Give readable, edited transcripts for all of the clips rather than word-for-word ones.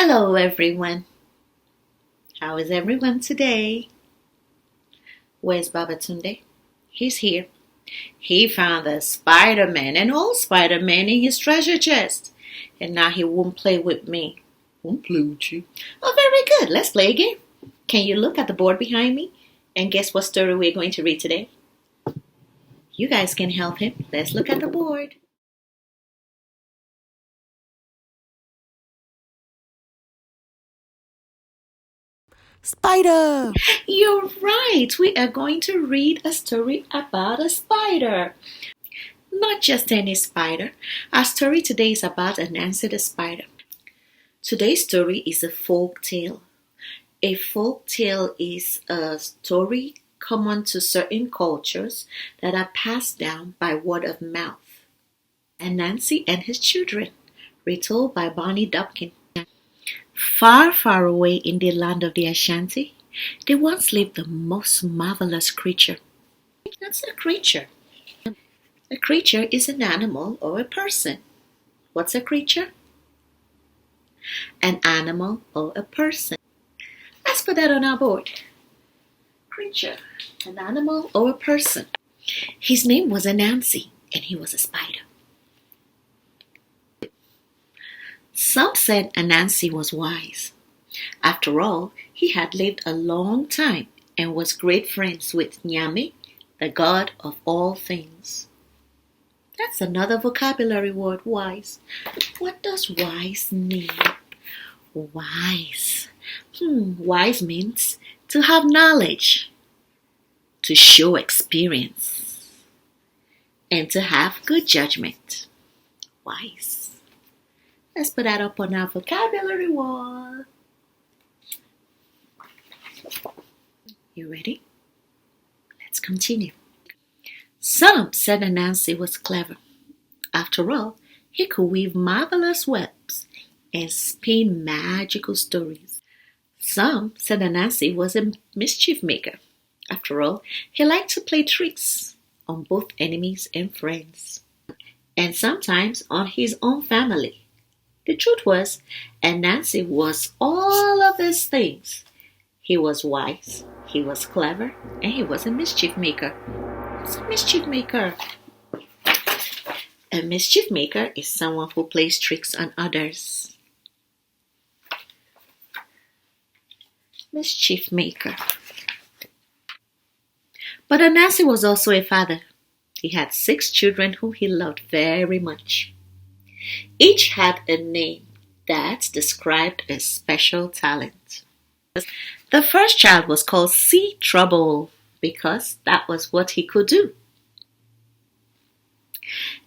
Hello everyone. How is everyone today? Where's Babatunde? He's here. He found the Spider-Man, an old Spider-Man in his treasure chest. And now he won't play with me. Won't play with you? Oh, very good. Let's play a game. Can you look at the board behind me and guess what story we're going to read today? You guys can help him. Let's look at the board. Spider! You're right. We are going to read a story about a spider. Not just any spider. Our story today is about Anansi the spider. Today's story is a folk tale. A folk tale is a story common to certain cultures that are passed down by word of mouth. Anansi and his children, retold by Bonnie Dobkin. Far, far away in the land of the Ashanti, there once lived the most marvelous creature. That's a creature. A creature is an animal or a person. What's a creature? An animal or a person. Let's put that on our board. Creature, an animal or a person. His name was Anansi, and he was a spider. Some said Anansi was wise. After all, he had lived a long time and was great friends with Nyame, the god of all things. That's another vocabulary word, wise. What does wise mean? Wise. Wise means to have knowledge, to show experience, and to have good judgment. Wise. Let's put that up on our vocabulary wall. You ready? Let's continue. Some said Anansi was clever. After all, he could weave marvelous webs and spin magical stories. Some said Anansi was a mischief maker. After all, he liked to play tricks on both enemies and friends, and sometimes on his own family. The truth was, Anansi was all of these things. He was wise, he was clever, and he was a mischief maker. What's a mischief maker? A mischief maker is someone who plays tricks on others. Mischief maker. But Anansi was also a father. He had 6 children whom he loved very much. Each had a name that described a special talent. The first child was called Sea Trouble because that was what he could do.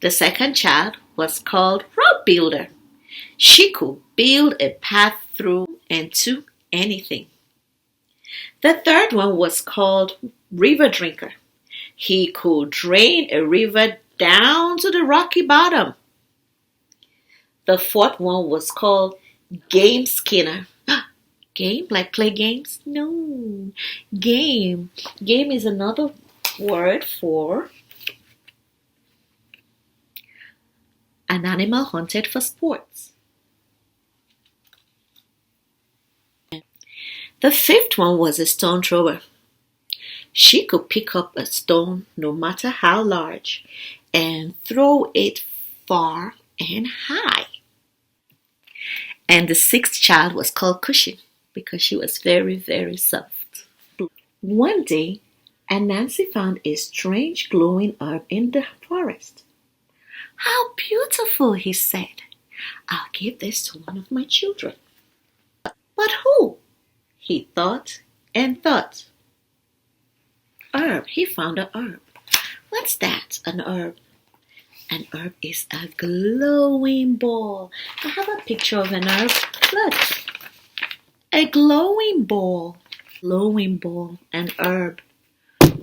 The second child was called Road Builder. She could build a path through and to anything. The third one was called River Drinker. He could drain a river down to the rocky bottom. The fourth one was called Game Skinner. Game? Like play games? No. Game. Game is another word for an animal hunted for sports. The fifth one was a stone thrower. She could pick up a stone, no matter how large, and throw it far and high. And the sixth child was called Cushion because she was very, very soft. One day, Anansi found a strange glowing herb in the forest. How beautiful, he said. I'll give this to one of my children. But who? He thought and thought. Herb. He found an herb. What's that, an herb? An herb is a glowing ball. I have a picture of an herb. Look. A glowing ball. Glowing ball. An herb.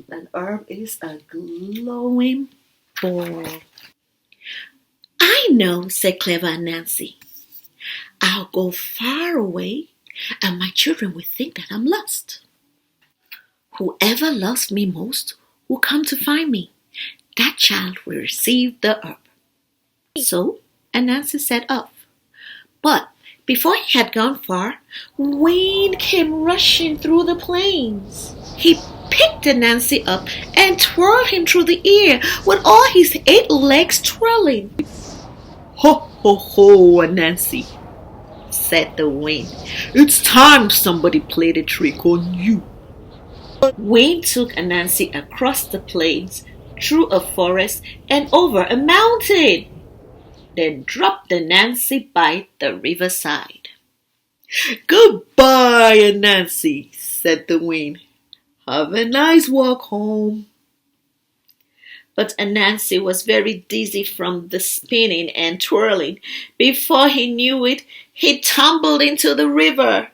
An herb is a glowing ball. I know, said clever Anansi. I'll go far away and my children will think that I'm lost. Whoever loves me most will come to find me. That child will receive the herb. So Anansi set off. But Before he had gone far, Wayne came rushing through the plains. He picked Anansi up and twirled him through the air with all his 8 legs twirling. "Ho, ho, ho, Anansi," said the Wayne. "It's time somebody played a trick on you." Wayne took Anansi across the plains, through a forest, and over a mountain, then dropped Anansi by the riverside. "Goodbye, Anansi," said the Wayne. "Have a nice walk home." But Anansi was very dizzy from the spinning and twirling. Before he knew it, he tumbled into the river.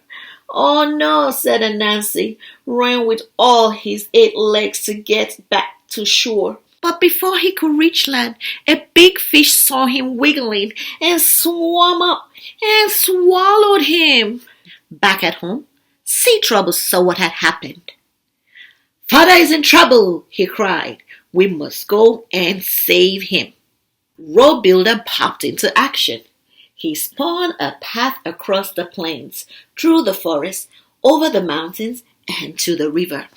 "Oh no," said Anansi, running with all his 8 legs to get back to shore. But before he could reach land, a big fish saw him wiggling and swam up and swallowed him. Back at home, Sea Trouble saw what had happened. "Father is in trouble," he cried. "We must go and save him." Road Builder popped into action. He spun a path across the plains, through the forest, over the mountains, and to the river.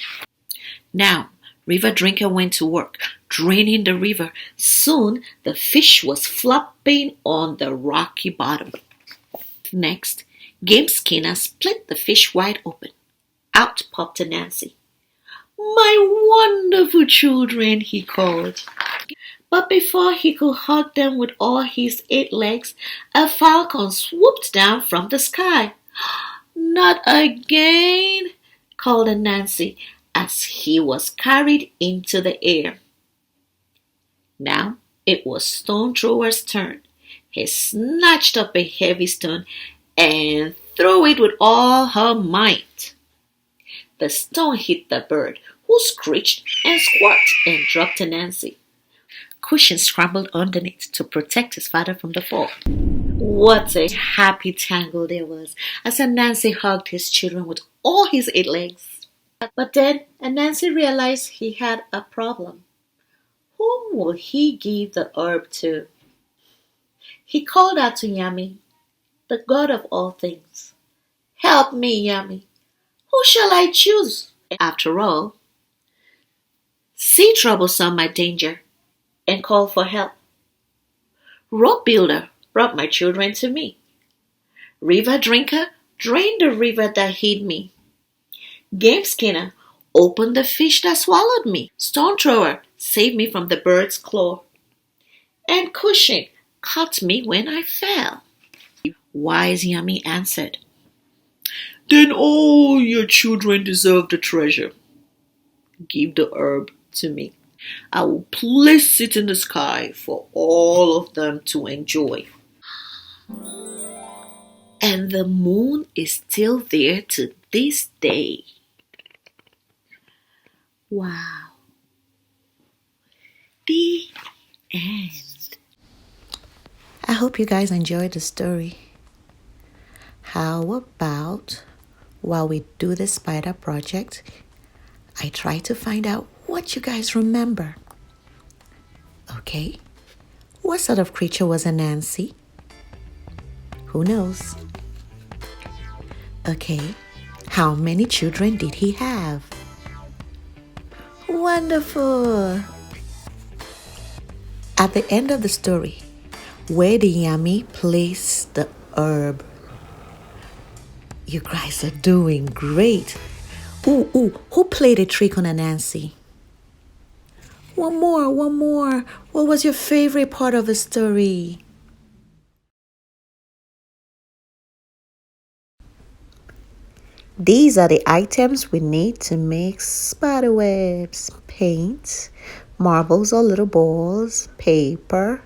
Now, River Drinker went to work, draining the river. Soon, the fish was flopping on the rocky bottom. Next, Game Skinner split the fish wide open. Out popped Anansi. "My wonderful children," he called. But before he could hug them with all his 8 legs, a falcon swooped down from the sky. "Not again," called Anansi as he was carried into the air. Now it was Stone Thrower's turn. He snatched up a heavy stone and threw it with all her might. The stone hit the bird, who screeched and squawked and dropped Anansi. Cushion scrambled underneath to protect his father from the fall. What a happy tangle there was as Anansi hugged his children with all his 8 legs. But then Anansi realized he had a problem. Whom will he give the herb to? He called out to Yummy, the god of all things. "Help me, Yummy. Who shall I choose?" After all, Sea Trouble saw my danger and called for help. Road Builder brought my children to me. River Drinker drained the river that hid me. Game Skinner opened the fish that swallowed me. Stone Thrower saved me from the bird's claw. And Cushion caught me when I fell. Wise Yummy answered, "Then all your children deserve the treasure. Give the herb to me. I will place it in the sky for all of them to enjoy." And the moon is still there to this day. Wow. The end. I hope you guys enjoyed the story. How about while we do this spider project, I try to find out what you guys remember. Okay, what sort of creature was Anansi? Who knows? Okay, how many children did he have? Wonderful! At the end of the story, where did Yummy place the herb? You guys are doing great. Ooh, who played a trick on Anansi? One more. What was your favorite part of the story? These are the items we need to make spider webs. Paint, marbles or little balls, paper,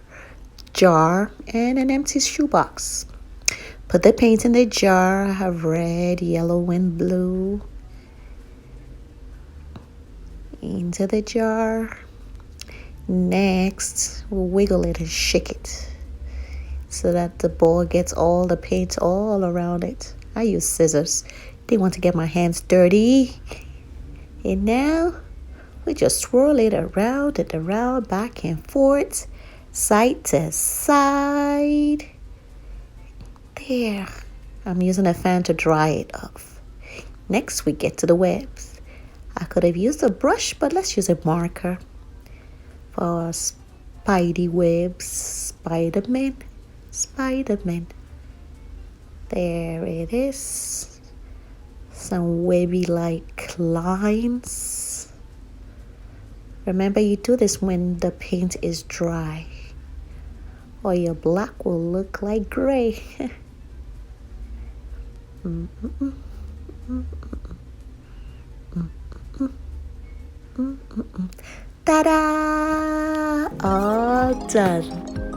jar, and an empty shoebox. Put the paint in the jar. I have red, yellow, and blue. Into the jar. Next, we'll wiggle it and shake it so that the ball gets all the paint all around it. I use scissors. Didn't want to get my hands dirty. And now we just swirl it around and around, back and forth, side to side. There. I'm using a fan to dry it off. Next, we get to the webs. I could have used a brush, but let's use a marker for our spidey webs. Spider-Man, Spider-Man. There it is. Some webby-like lines. Remember, you do this when the paint is dry, or your black will look like gray. Ta-da! All done.